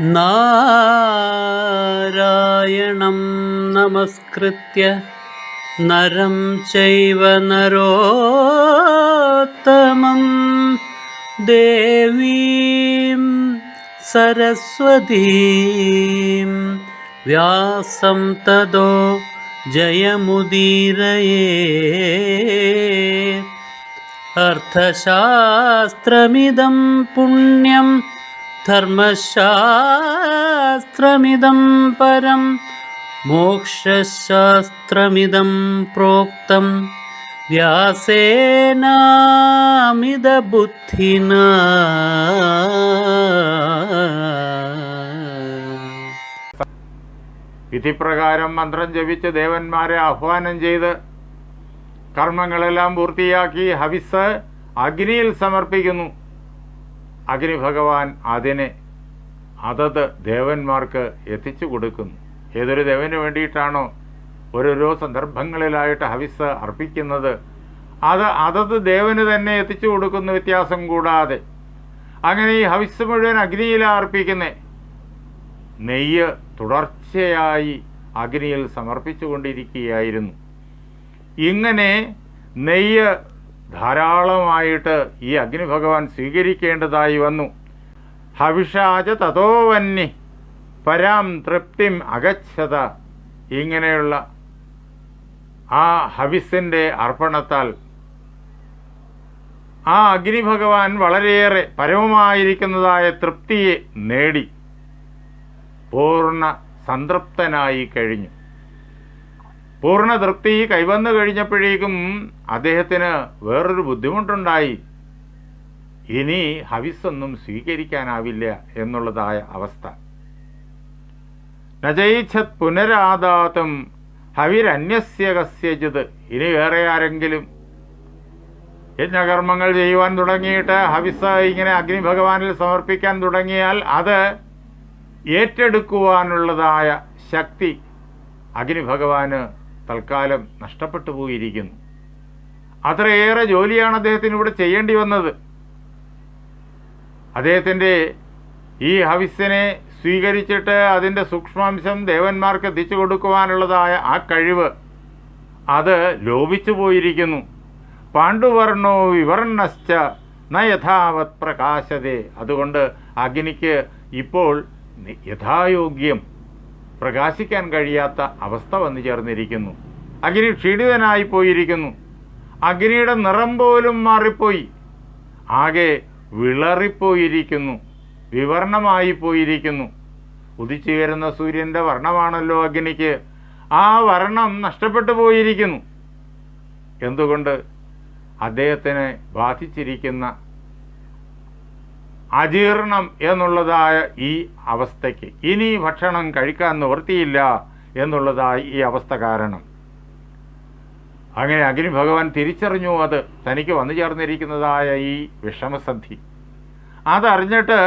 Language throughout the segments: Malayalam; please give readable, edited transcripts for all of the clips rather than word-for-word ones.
നാരായണം നമസ്കൃത്യ നരം ചൈവ നരോത്തമം ദേവീം സരസ്വതീം വ്യാസം തതോ ജയമുദീരയേ. അർത്ഥശാസ്ത്രമിദം പുണ്യം ധർമ്മശാസ്ത്രമിദം പരം മോക്ഷശാസ്ത്രമിദം പ്രോക്തം വ്യാസേനാമിതബുദ്ധിനാ. വിധിപ്രകാരം മന്ത്രം ജപിച്ച് ദേവന്മാരെ ആഹ്വാനം ചെയ്ത് കർമ്മങ്ങളെല്ലാം പൂർത്തിയാക്കി ഹവിസ് അഗ്നിയിൽ സമർപ്പിക്കുന്നു. അഗ്നി ഭഗവാൻ അതിനെ അതത് ദേവന്മാർക്ക് എത്തിച്ചു കൊടുക്കുന്നു. ഏതൊരു ദേവന് വേണ്ടിയിട്ടാണോ ഓരോരോ സന്ദർഭങ്ങളിലായിട്ട് ഹവിസ് അർപ്പിക്കുന്നത്, അത് അതത് ദേവന് തന്നെ എത്തിച്ചു കൊടുക്കുന്ന വ്യത്യാസം കൂടാതെ. അങ്ങനെ ഈ ഹവിസ് മുഴുവൻ അഗ്നിയിലാണ് അർപ്പിക്കുന്നത്. നെയ്യ് തുടർച്ചയായി അഗ്നിയിൽ സമർപ്പിച്ചു കൊണ്ടിരിക്കുകയായിരുന്നു. ഇങ്ങനെ നെയ്യ് ധാരാളമായിട്ട് ഈ അഗ്നി ഭഗവാൻ സ്വീകരിക്കേണ്ടതായി വന്നു. ഹവിഷാച തതോവന്നി പരാം തൃപ്തിം അഗച്ഛത. ഇങ്ങനെയുള്ള ആ ഹവിസിൻ്റെ അർപ്പണത്താൽ ആ അഗ്നി ഭഗവാൻ വളരെയേറെ പരമമായിരിക്കുന്നതായ തൃപ്തിയെ നേടി പൂർണ്ണ സംതൃപ്തനായി കഴിഞ്ഞു. പൂർണ്ണ തൃപ്തി കൈവന്നു കഴിഞ്ഞപ്പോഴേക്കും അദ്ദേഹത്തിന് വേറൊരു ബുദ്ധിമുട്ടുണ്ടായി. ഇനി ഹവിസൊന്നും സ്വീകരിക്കാനാവില്ല എന്നുള്ളതായ അവസ്ഥ. നജൈച്ഛത് പുനരാദാതും ഹവിരന്യസ്യ കസ്യചിത്. ഇനി വേറെ ആരെങ്കിലും യജ്ഞകർമ്മങ്ങൾ ചെയ്യുവാൻ തുടങ്ങിയിട്ട് ഹവിസ് ഇങ്ങനെ അഗ്നി ഭഗവാനിൽ സമർപ്പിക്കാൻ തുടങ്ങിയാൽ അത് ഏറ്റെടുക്കുവാനുള്ളതായ ശക്തി അഗ്നി ഭഗവാന് തൽക്കാലം നഷ്ടപ്പെട്ടു പോയിരിക്കുന്നു. അത്രയേറെ ജോലിയാണ് അദ്ദേഹത്തിന് ഇവിടെ ചെയ്യേണ്ടി വന്നത്. അദ്ദേഹത്തിൻ്റെ ഈ ഹവിസിനെ സ്വീകരിച്ചിട്ട് അതിൻ്റെ സൂക്ഷ്മാംശം ദേവന്മാർക്ക് എത്തിച്ചു കൊടുക്കുവാനുള്ളതായ ആ കഴിവ് അത് ലോപിച്ചു പോയിരിക്കുന്നു. പാണ്ഡുവർണോ വിവർണശ്ച ന യഥാവത് പ്രകാശതേ. അതുകൊണ്ട് അഗ്നിക്ക് ഇപ്പോൾ യഥായോഗ്യം പ്രകാശിക്കാൻ കഴിയാത്ത അവസ്ഥ വന്നു ചേർന്നിരിക്കുന്നു. അഗ്നി ക്ഷീണിതനായി പോയിരിക്കുന്നു. അഗ്നിയുടെ നിറം പോലും മാറിപ്പോയി, ആകെ വിളറിപ്പോയിരിക്കുന്നു, വിവർണമായി പോയിരിക്കുന്നു. ഉദിച്ചുയരുന്ന സൂര്യൻ്റെ വർണ്ണമാണല്ലോ അഗ്നിക്ക്. ആ വർണ്ണം നഷ്ടപ്പെട്ടു പോയിരിക്കുന്നു. എന്തുകൊണ്ട്? അദ്ദേഹത്തിനെ ബാധിച്ചിരിക്കുന്ന അജീർണം എന്നുള്ളതായ ഈ അവസ്ഥയ്ക്ക് ഇനി ഭക്ഷണം കഴിക്കാൻ നിവൃത്തിയില്ല എന്നുള്ളതായ ഈ അവസ്ഥ കാരണം. അങ്ങനെ അഗ്നി ഭഗവാൻ തിരിച്ചറിഞ്ഞു അത് തനിക്ക് വന്നു ചേർന്നിരിക്കുന്നതായ ഈ വിഷമസന്ധി. അതറിഞ്ഞിട്ട്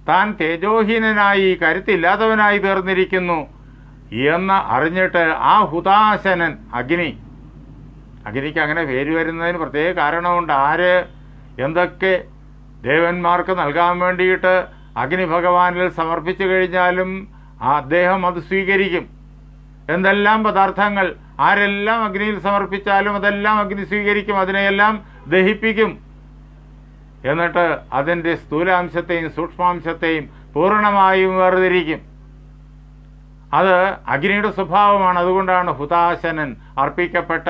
താൻ തേജോഹീനനായി കരുത്തില്ലാത്തവനായി തീർന്നിരിക്കുന്നു എന്ന് അറിഞ്ഞിട്ട് ആ ഹുതാശനൻ അഗ്നിക്ക് അങ്ങനെ പേര് വരുന്നതിന് പ്രത്യേക കാരണമുണ്ട്. ആര് എന്തൊക്കെ ദേവന്മാർക്ക് നൽകാൻ വേണ്ടിയിട്ട് അഗ്നി ഭഗവാനിൽ സമർപ്പിച്ചു കഴിഞ്ഞാലും അദ്ദേഹം അത് സ്വീകരിക്കും. എന്തെല്ലാം പദാർത്ഥങ്ങൾ ആരെല്ലാം അഗ്നിയിൽ സമർപ്പിച്ചാലും അതെല്ലാം അഗ്നി സ്വീകരിക്കും, അതിനെയെല്ലാം ദഹിപ്പിക്കും. എന്നിട്ട് അതിൻ്റെ സ്ഥൂലാംശത്തെയും സൂക്ഷ്മാംശത്തെയും പൂർണ്ണമായും വേർതിരിക്കും. അത് അഗ്നിയുടെ സ്വഭാവമാണ്. അതുകൊണ്ടാണ് ഹുതാശനൻ, അർപ്പിക്കപ്പെട്ട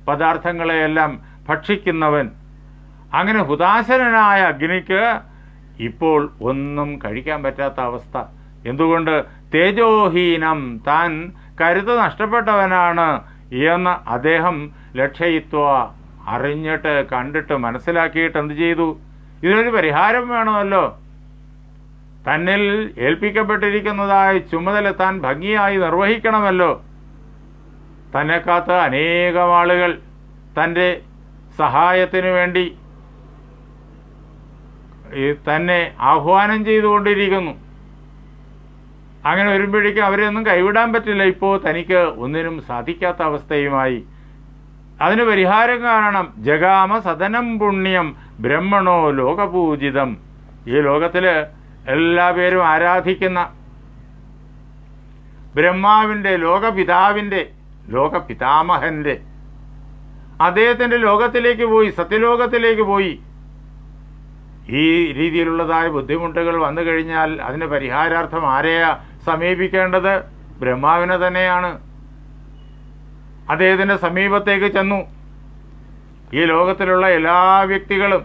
പദാർത്ഥങ്ങളെയെല്ലാം ഭക്ഷിക്കുന്നവൻ. അങ്ങനെ ഹുതാശനായ അഗ്നിക്ക് ഇപ്പോൾ ഒന്നും കഴിക്കാൻ പറ്റാത്ത അവസ്ഥ. എന്തുകൊണ്ട്? തേജോഹീനം, താൻ കരുത്ത് നഷ്ടപ്പെട്ടവനാണ് എന്ന് അദ്ദേഹം ലക്ഷയിത്വ അറിഞ്ഞിട്ട് കണ്ടിട്ട് മനസ്സിലാക്കിയിട്ട് എന്ത് ചെയ്തു? ഇതിനൊരു പരിഹാരം വേണമല്ലോ. തന്നിൽ ഏൽപ്പിക്കപ്പെട്ടിരിക്കുന്നതായ ചുമതല താൻ ഭംഗിയായി നിർവഹിക്കണമല്ലോ. തന്നെ കാത്ത് അനേകം ആളുകൾ തൻ്റെ സഹായത്തിനു വേണ്ടി തന്നെ ആഹ്വാനം ചെയ്തുകൊണ്ടിരിക്കുന്നു. അങ്ങനെ വരുമ്പോഴേക്കും അവരെയൊന്നും കൈവിടാൻ പറ്റില്ല. ഇപ്പോൾ തനിക്ക് ഒന്നിനും സാധിക്കാത്ത അവസ്ഥയുമായി. അതിന് പരിഹാരം കാണണം. ജഗാമ സദനം പുണ്യം ബ്രഹ്മണോ ലോകപൂജിതം. ഈ ലോകത്തിൽ എല്ലാവരും ആരാധിക്കുന്ന ബ്രഹ്മാവിൻ്റെ, ലോകപിതാമഹൻ്റെ അദ്ദേഹത്തിൻ്റെ ലോകത്തിലേക്ക് പോയി, സത്യലോകത്തിലേക്ക് പോയി. ഈ രീതിയിലുള്ളതായ ബുദ്ധിമുട്ടുകൾ വന്നു കഴിഞ്ഞാൽ അതിന് പരിഹാരാർത്ഥം ആരെയാ സമീപിക്കേണ്ടത്? ബ്രഹ്മാവിനെ തന്നെയാണ്. അദ്ദേഹത്തിൻ്റെ സമീപത്തേക്ക് ചെന്നു. ഈ ലോകത്തിലുള്ള എല്ലാ വ്യക്തികളും,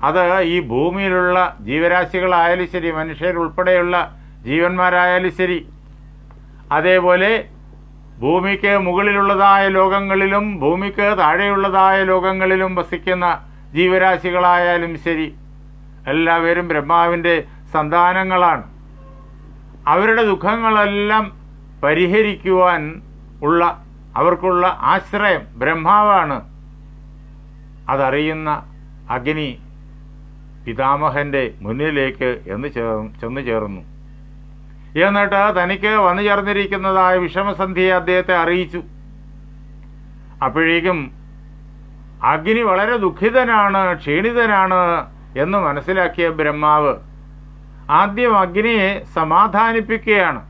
അത് ഈ ഭൂമിയിലുള്ള ജീവരാശികളായാലും ശരി, മനുഷ്യരുൾപ്പെടെയുള്ള ജീവന്മാരായാലും ശരി, അതേപോലെ ഭൂമിക്ക് മുകളിലുള്ളതായ ലോകങ്ങളിലും ഭൂമിക്ക് താഴെയുള്ളതായ ലോകങ്ങളിലും വസിക്കുന്ന ജീവരാശികളായാലും ശരി, എല്ലാവരും ബ്രഹ്മാവിൻ്റെ സന്താനങ്ങളാണ്. അവരുടെ ദുഃഖങ്ങളെല്ലാം പരിഹരിക്കുവാൻ അവർക്കുള്ള ആശ്രയം ബ്രഹ്മാവാണ്. അതറിയുന്ന അഗ്നി പിതാമഹൻ്റെ മുന്നിലേക്ക് ചെന്നു ചേർന്നു. എന്നിട്ട് തനിക്ക് വന്നു ചേർന്നിരിക്കുന്നതായ വിഷമസന്ധിയെ അദ്ദേഹത്തെ അറിയിച്ചു. അപ്പോഴേക്കും അഗ്നി വളരെ ദുഃഖിതനാണ്, ക്ഷീണിതനാണ് എന്ന് മനസ്സിലാക്കിയ ബ്രഹ്മാവ് ആദ്യം അഗ്നിയെ സമാധാനിപ്പിക്കുകയാണ്.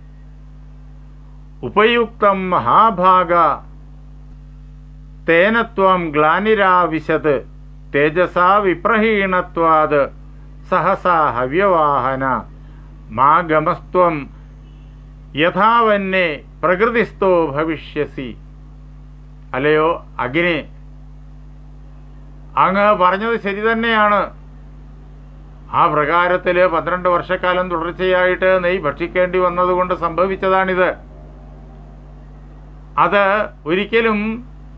ഉപയുക്തം മഹാഭാഗ തേനത്വം ഗ്ലാനിരാവിശത് തേജസാ വിപ്രഹീണത്വാത് സഹസാ ഹവ്യവാഹന മാഗമസ്ത്വം യഥാവന്നെ പ്രകൃതിസ്ഥോ ഭവിഷ്യസി. അല്ലയോ അഗ്നി, അങ്ങ് പറഞ്ഞത് ശരി തന്നെയാണ്. ആ പ്രകാരത്തിൽ 12 വർഷക്കാലം തുടർച്ചയായിട്ട് നെയ് ഭക്ഷിക്കേണ്ടി വന്നതുകൊണ്ട് സംഭവിച്ചതാണിത്. അത് ഒരിക്കലും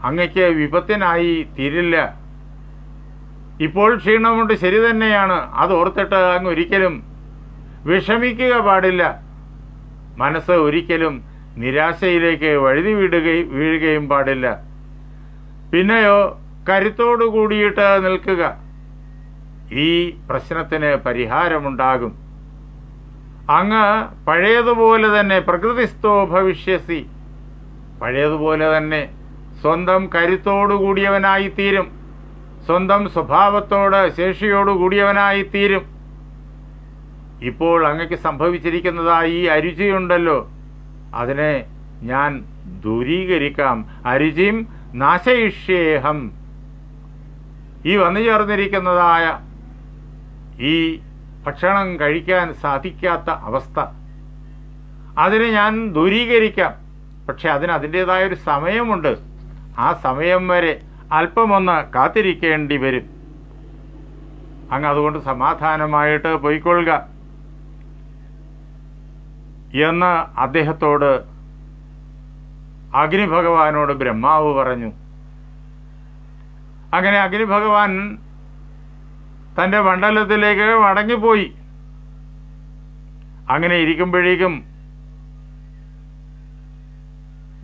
അങ്ങയ്ക്ക് വിപത്തിനായി തീരില്ല. ഇപ്പോൾ ക്ഷീണമുണ്ട്, ശരി തന്നെയാണ്. അതോർത്തിട്ട് അങ്ങ് ഒരിക്കലും വിഷമിക്കുക പാടില്ല. മനസ്സ് ഒരിക്കലും നിരാശയിലേക്ക് വഴുതി വീഴുകയും പാടില്ല. പിന്നെയോ കരുത്തോടു കൂടിയിട്ട് നിൽക്കുക. ഈ പ്രശ്നത്തിന് പരിഹാരമുണ്ടാകും. അങ്ങ് പഴയതുപോലെ തന്നെ പ്രകൃതിസ്ഥോ ഭവിഷ്യസി, പഴയതുപോലെ തന്നെ സ്വന്തം കരുത്തോടുകൂടിയവനായിത്തീരും, സ്വന്തം സ്വഭാവത്തോട് ശേഷിയോടുകൂടിയവനായിത്തീരും. ഇപ്പോൾ അങ്ങക്ക് സംഭവിച്ചിരിക്കുന്നതായി ഈ അരുചിയുണ്ടല്ലോ, അതിനെ ഞാൻ ദൂരീകരിക്കാം. അരുചിം നാശയിഷ്യേഹം. ഈ വന്നു ചേർന്നിരിക്കുന്നതായ ഈ ഭക്ഷണം കഴിക്കാൻ സാധിക്കാത്ത അവസ്ഥ, അതിനെ ഞാൻ ദൂരീകരിക്കാം. പക്ഷെ അതിൻ്റേതായൊരു സമയമുണ്ട്. ആ സമയം വരെ അല്പമൊന്ന് കാത്തിരിക്കേണ്ടി വരും. അങ്ങ് അതുകൊണ്ട് സമാധാനമായിട്ട് പോയിക്കൊള്ളുക എന്ന് അദ്ദേഹത്തോട്, അഗ്നിഭഗവാനോട് ബ്രഹ്മാവ് പറഞ്ഞു. അങ്ങനെ അഗ്നിഭഗവാൻ തൻ്റെ മണ്ഡലത്തിലേക്ക് മടങ്ങിപ്പോയി. അങ്ങനെ ഇരിക്കുമ്പോഴേക്കും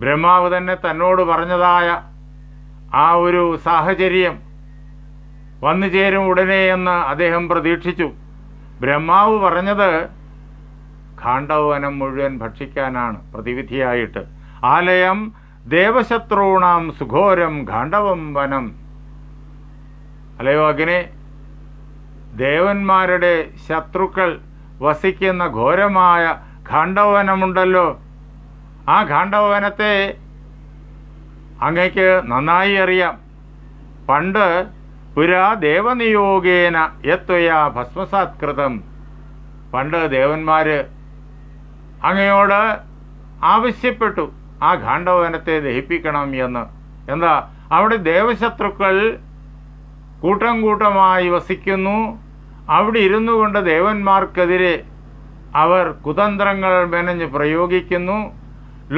ബ്രഹ്മാവ് തന്നെ തന്നോട് പറഞ്ഞതായ ആ ഒരു സാഹചര്യം വന്നു ചേരും ഉടനെ എന്ന് അദ്ദേഹം പ്രതീക്ഷിച്ചു. ബ്രഹ്മാവ് പറഞ്ഞത് ഖാണ്ഡവനം മുഴുവൻ ഭക്ഷിക്കാനാണ് പ്രതിവിധിയായിട്ട്. ആലയം ദേവശത്രുണാം സുഘോരം ഖാണ്ഡവം വനം. അല്ലയോ അഗ്നി, ദേവന്മാരുടെ ശത്രുക്കൾ വസിക്കുന്ന ഘോരമായ ഖാണ്ഡവനമുണ്ടല്ലോ, ആ ഖാണ്ഡവനത്തെ അങ്ങയ്ക്ക് നന്നായി അറിയാം. പണ്ട് പുരാ ദേവനിയോഗേന യത്വയാ ഭസ്മസാത്കൃതം. പണ്ട് ദേവന്മാർ അങ്ങയോട് ആവശ്യപ്പെട്ടു ആ ഖാണ്ഡവനത്തെ ദഹിപ്പിക്കണം എന്ന്. എന്താ, അവിടെ ദേവശത്രുക്കൾ കൂട്ടം കൂട്ടമായി വസിക്കുന്നു. അവിടെ ഇരുന്നു കൊണ്ട് ദേവന്മാർക്കെതിരെ അവർ കുതന്ത്രങ്ങൾ മെനഞ്ഞ് പ്രയോഗിക്കുന്നു.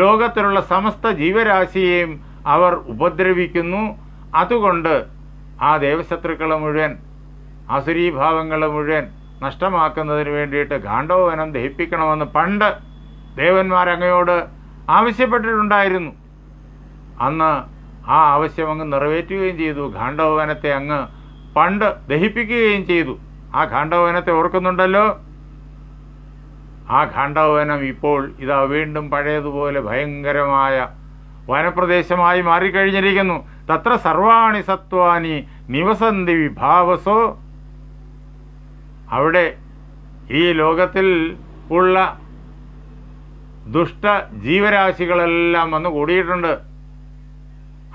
ലോകത്തിലുള്ള സമസ്ത ജീവരാശിയെയും അവർ ഉപദ്രവിക്കുന്നു. അതുകൊണ്ട് ആ ദേവശത്രുക്കളെ മുഴുവൻ, അസുരീഭാവങ്ങളെ മുഴുവൻ നഷ്ടമാക്കുന്നതിന് വേണ്ടിയിട്ട് ഖാണ്ഡവനം ദഹിപ്പിക്കണമെന്ന് പണ്ട് ദേവന്മാരങ്ങയോട് ആവശ്യപ്പെട്ടിട്ടുണ്ടായിരുന്നു. അന്ന് ആ ആവശ്യം അങ്ങ് നിറവേറ്റുകയും ചെയ്തു. ഖാണ്ഡവനത്തെ അങ്ങ് പണ്ട് ദഹിപ്പിക്കുകയും ചെയ്തു. ആ ഖാണ്ഡവനത്തെ ഓർക്കുന്നുണ്ടല്ലോ. ആ ഖാണ്ഡവനം ഇപ്പോൾ ഇതാ വീണ്ടും പഴയതുപോലെ ഭയങ്കരമായ വനപ്രദേശമായി മാറിക്കഴിഞ്ഞിരിക്കുന്നു. തത്ര സർവാണി സത്വാനി നിവസന്തി വിഭാവസോ. അവിടെ ഈ ലോകത്തിൽ ഉള്ള ദുഷ്ട ജീവരാശികളെല്ലാം വന്നു കൂടിയിട്ടുണ്ട്.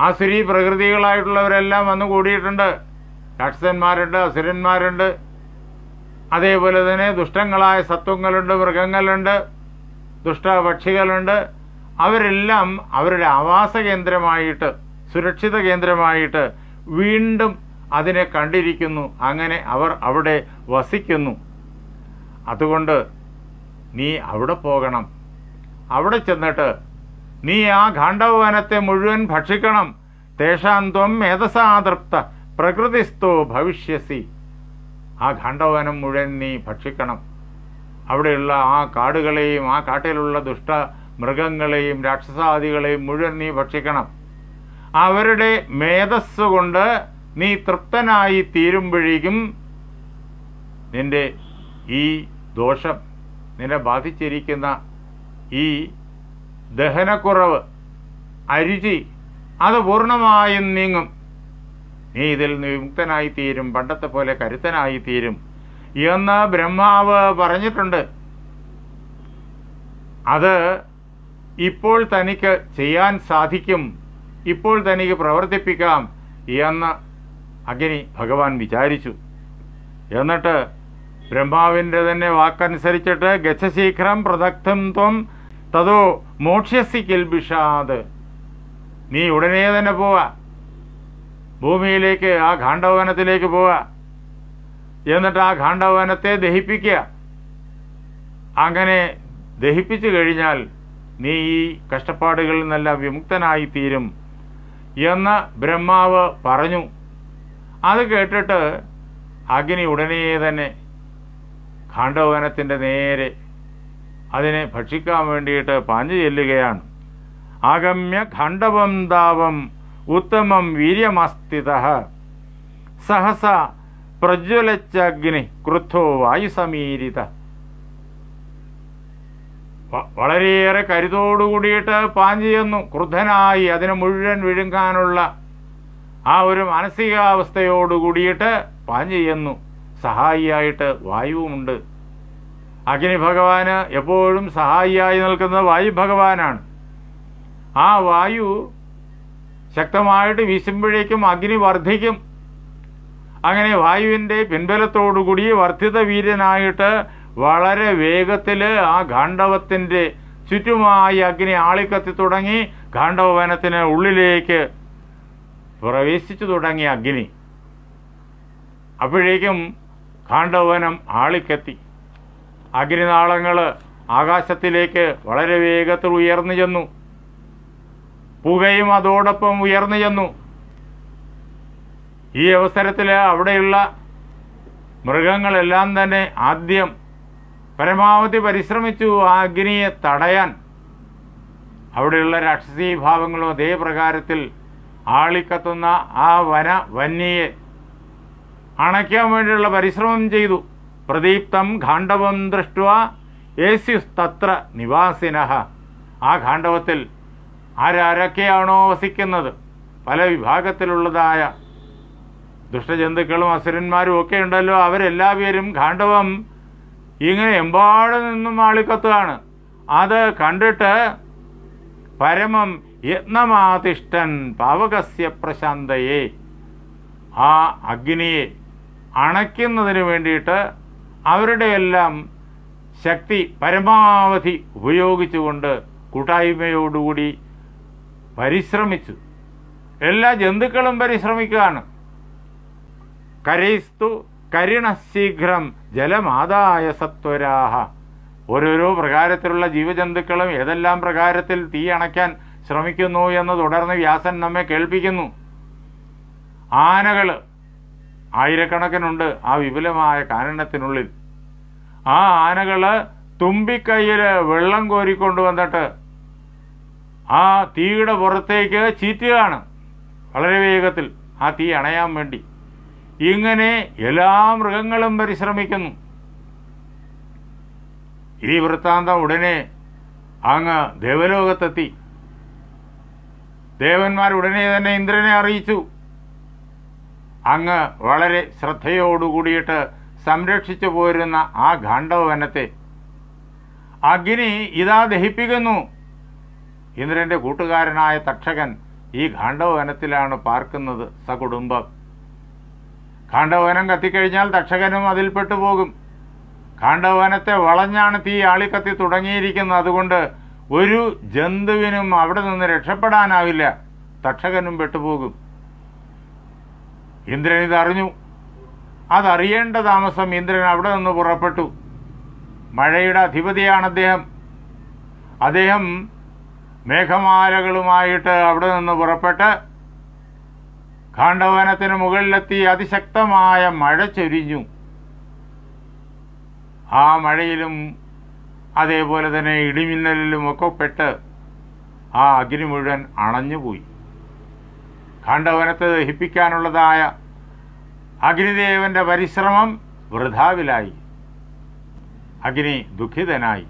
ആസുരി പ്രകൃതികളായിട്ടുള്ളവരെല്ലാം വന്നു കൂടിയിട്ടുണ്ട്. രാക്ഷസന്മാരുണ്ട്, അസുരന്മാരുണ്ട്, അതേപോലെ തന്നെ ദുഷ്ടങ്ങളായ സത്വങ്ങളുണ്ട്, മൃഗങ്ങളുണ്ട്, ദുഷ്ടപക്ഷികളുണ്ട്. അവരെല്ലാം അവരുടെ ആവാസ കേന്ദ്രമായിട്ട്, സുരക്ഷിത കേന്ദ്രമായിട്ട് വീണ്ടും അതിനെ കണ്ടിരിക്കുന്നു. അങ്ങനെ അവർ അവിടെ വസിക്കുന്നു. അതുകൊണ്ട് നീ അവിടെ പോകണം. അവിടെ ചെന്നിട്ട് നീ ആ ഗാണ്ഡവവനത്തെ മുഴുവൻ ഭക്ഷിക്കണം. തേഷാന്ത്വം മേധസാതൃപ്ത പ്രകൃതിസ്ഥോ ഭവിഷ്യസി. ആ ഗാണ്ഡവവനം മുഴുവൻ നീ ഭക്ഷിക്കണം. അവിടെയുള്ള ആ കാടുകളെയും ആ കാട്ടിലുള്ള ദുഷ്ട മൃഗങ്ങളെയും രാക്ഷസാദികളെയും മുഴുവൻ നീ ഭക്ഷിക്കണം. അവരുടെ മേധസ് കൊണ്ട് നീ തൃപ്തനായി തീരുമ്പോഴേക്കും നിന്റെ ഈ ദോഷം, നിന്നെ ബാധിച്ചിരിക്കുന്ന ഈ ദഹനക്കുറവ്, അരുചി, അത് പൂർണ്ണമായും നീങ്ങും. നീ ഇതിൽ നിന്ന് വിമുക്തനായിത്തീരും, പണ്ടത്തെ പോലെ കരുത്തനായിത്തീരും എന്ന് ബ്രഹ്മാവ് പറഞ്ഞിട്ടുണ്ട്. അത് ഇപ്പോൾ തനിക്ക് ചെയ്യാൻ സാധിക്കും, ഇപ്പോൾ തനിക്ക് പ്രവർത്തിപ്പിക്കാം എന്ന് അഗ്നി ഭഗവാൻ വിചാരിച്ചു. എന്നിട്ട് ബ്രഹ്മാവിൻ്റെ തന്നെ വാക്കനുസരിച്ചിട്ട് ഗച്ഛശീഘ്രം പ്രദഗ്ധം ത്വം തതോ മോക്ഷ്യസി കിൽബിഷാത്. നീ ഉടനെ തന്നെ പോവാ, ഭൂമിയിലേക്ക്, ആ ഗാണ്ഡവവനത്തിലേക്ക് പോവുക. എന്നിട്ട് ആ ഗാണ്ഡവവനത്തെ ദഹിപ്പിക്കുക. അങ്ങനെ ദഹിപ്പിച്ചു കഴിഞ്ഞാൽ നീ ഈ കഷ്ടപ്പാടുകളിൽ നിന്നെല്ലാം വിമുക്തനായിത്തീരും എന്ന് ബ്രഹ്മാവ് പറഞ്ഞു. അത് കേട്ടിട്ട് അഗ്നി ഉടനെ തന്നെ ഗാണ്ഡവവനത്തിൻ്റെ നേരെ അതിനെ ഭക്ഷിക്കാൻ വേണ്ടിയിട്ട് പാഞ്ഞു ചെല്ലുകയാണ്. ആഗമ്യ ഖണ്ഡവം ദാവം ഉത്തമം വീര്യമസ്ഥിതഃ സഹസ പ്രജ്വലച്ചഗ്നി ക്രുദ്ധോ വായുസമീരിത. വളരെയേറെ കരുതോടുകൂടിയിട്ട് പാഞ്ഞു ചെന്നു. ക്രുദ്ധനായി അതിനെ മുഴുവൻ വിഴുങ്ങാനുള്ള ആ ഒരു മാനസികാവസ്ഥയോടുകൂടിയിട്ട് പാഞ്ഞു ചെന്നു. സഹായിയായിട്ട് വായുവുമുണ്ട്. അഗ്നി ഭഗവാന് എപ്പോഴും സഹായിയായി നിൽക്കുന്നത് വായു ഭഗവാനാണ്. ആ വായു ശക്തമായിട്ട് വീശുമ്പോഴേക്കും അഗ്നി വർദ്ധിക്കും. അങ്ങനെ വായുവിൻ്റെ പിൻബലത്തോടുകൂടി വർദ്ധിത വീര്യനായിട്ട് വളരെ വേഗത്തിൽ ആ ഗാണ്ഡവത്തിൻ്റെ ചുറ്റുമായി അഗ്നി ആളിക്കത്തി തുടങ്ങി. ഗാണ്ഡവവനത്തിന് ഉള്ളിലേക്ക് പ്രവേശിച്ചു തുടങ്ങി അഗ്നി. അപ്പോഴേക്കും ഗാണ്ഡവവനം ആളിക്കത്തി. അഗ്നിനാളങ്ങൾ ആകാശത്തിലേക്ക് വളരെ വേഗത്തിൽ ഉയർന്നു ചെന്നു. പുകയും അതോടൊപ്പം ഉയർന്നു ചെന്നു. ഈ അവസരത്തിൽ അവിടെയുള്ള മൃഗങ്ങളെല്ലാം തന്നെ ആദ്യം പരമാവധി പരിശ്രമിച്ചു ആ അഗ്നിയെ തടയാൻ. അവിടെയുള്ള രാക്ഷസീ ഭാവങ്ങളും അതേ പ്രകാരത്തിൽ ആളിക്കത്തുന്ന ആ വന്യയെ അണയ്ക്കാൻ വേണ്ടിയുള്ള പരിശ്രമം ചെയ്തു. പ്രദീപ്തം ഗാണ്ഡവം ദൃഷ്ട്വാ യേസ്യുസ്തത്ര നിവാസിനഃ. ആ ഗാണ്ഡവത്തിൽ ആരൊക്കെയാണോ വസിക്കുന്നത്, പല വിഭാഗത്തിലുള്ളതായ ദുഷ്ടജന്തുക്കളും അസുരന്മാരും ഒക്കെ ഉണ്ടല്ലോ, അവരെല്ലാവരും ഗാണ്ഡവം ഇങ്ങനെ എമ്പാട് നിന്നും ആളിക്കത്തുകയാണ്. അത് കണ്ടിട്ട് പരമം യത്നമാതിഷ്ഠൻ പാവകസ്യ പ്രശാന്തയെ, ആ അഗ്നിയെ അണയ്ക്കുന്നതിന് വേണ്ടിയിട്ട് അവരുടെയെല്ലാം ശക്തി പരമാവധി ഉപയോഗിച്ചുകൊണ്ട് കൂട്ടായ്മയോടുകൂടി പരിശ്രമിച്ചു. എല്ലാ ജന്തുക്കളും പരിശ്രമിക്കുകയാണ്. കരൈസ്തു കരിണശീഘ്രം ജലമാദായ സത്വരാഹ. ഓരോരോ പ്രകാരത്തിലുള്ള ജീവജന്തുക്കളും ഏതെല്ലാം പ്രകാരത്തിൽ തീ അണയ്ക്കാൻ ശ്രമിക്കുന്നു എന്ന് തുടർന്ന് വ്യാസൻ നമ്മെ കേൾപ്പിക്കുന്നു. ആനകൾ ആയിരക്കണക്കിനുണ്ട് ആ വിപുലമായ കാനനത്തിനുള്ളിൽ. ആ ആനകൾ തുമ്പിക്കൈയിൽ വെള്ളം കോരിക്കൊണ്ടുവന്നിട്ട് ആ തീയുടെ പുറത്തേക്ക് ചീറ്റുകയാണ് വളരെ വേഗത്തിൽ ആ തീ അണയാൻ വേണ്ടി. ഇങ്ങനെ എല്ലാ മൃഗങ്ങളും പരിശ്രമിക്കുന്നു. ഈ വൃത്താന്തം ഉടനെ അങ്ങ് ദേവലോകത്തെത്തി. ദേവന്മാർ ഉടനെ തന്നെ ഇന്ദ്രനെ അറിയിച്ചു. അങ്ങ് വളരെ ശ്രദ്ധയോടുകൂടിയിട്ട് സംരക്ഷിച്ചു പോരുന്ന ആ ഗാണ്ഡവവനത്തെ അഗ്നി ഇതാ ദഹിപ്പിക്കുന്നു. ഇന്ദ്രൻ്റെ കൂട്ടുകാരനായ തക്ഷകൻ ഈ ഗാണ്ഡവവനത്തിലാണ് പാർക്കുന്നത് സകുടുംബം. ഗാണ്ഡവവനം കത്തിക്കഴിഞ്ഞാൽ തക്ഷകനും അതിൽപ്പെട്ടു പോകും. ഗാണ്ഡവവനത്തെ വളഞ്ഞാണ് തീ ആളിക്കത്തി തുടങ്ങിയിരിക്കുന്നത്. അതുകൊണ്ട് ഒരു ജന്തുവിനും അവിടെ നിന്ന് രക്ഷപ്പെടാനാവില്ല. തക്ഷകനും പെട്ടുപോകും. ഇന്ദ്രൻ ഇതറിഞ്ഞു. അതറിയേണ്ട താമസം ഇന്ദ്രൻ അവിടെ നിന്ന് പുറപ്പെട്ടു. മഴയുടെ അധിപതിയാണ് അദ്ദേഹം മേഘമാലകളുമായിട്ട് അവിടെ നിന്ന് പുറപ്പെട്ട് ഗാണ്ഡവവനത്തിന് മുകളിലെത്തി അതിശക്തമായ മഴ ചൊരിഞ്ഞു. ആ മഴയിലും അതേപോലെ തന്നെ ഇടിമിന്നലിലും ഒക്കെ പെട്ട് ആ അഗ്നി മുഴുവൻ അണഞ്ഞുപോയി. ഗാണ്ഡവവനത്തെ ദഹിപ്പിക്കാനുള്ളതായ അഗ്നിദേവന്റെ പരിശ്രമം വൃഥാവിലായി. അഗ്നി ദുഃഖിതനായി.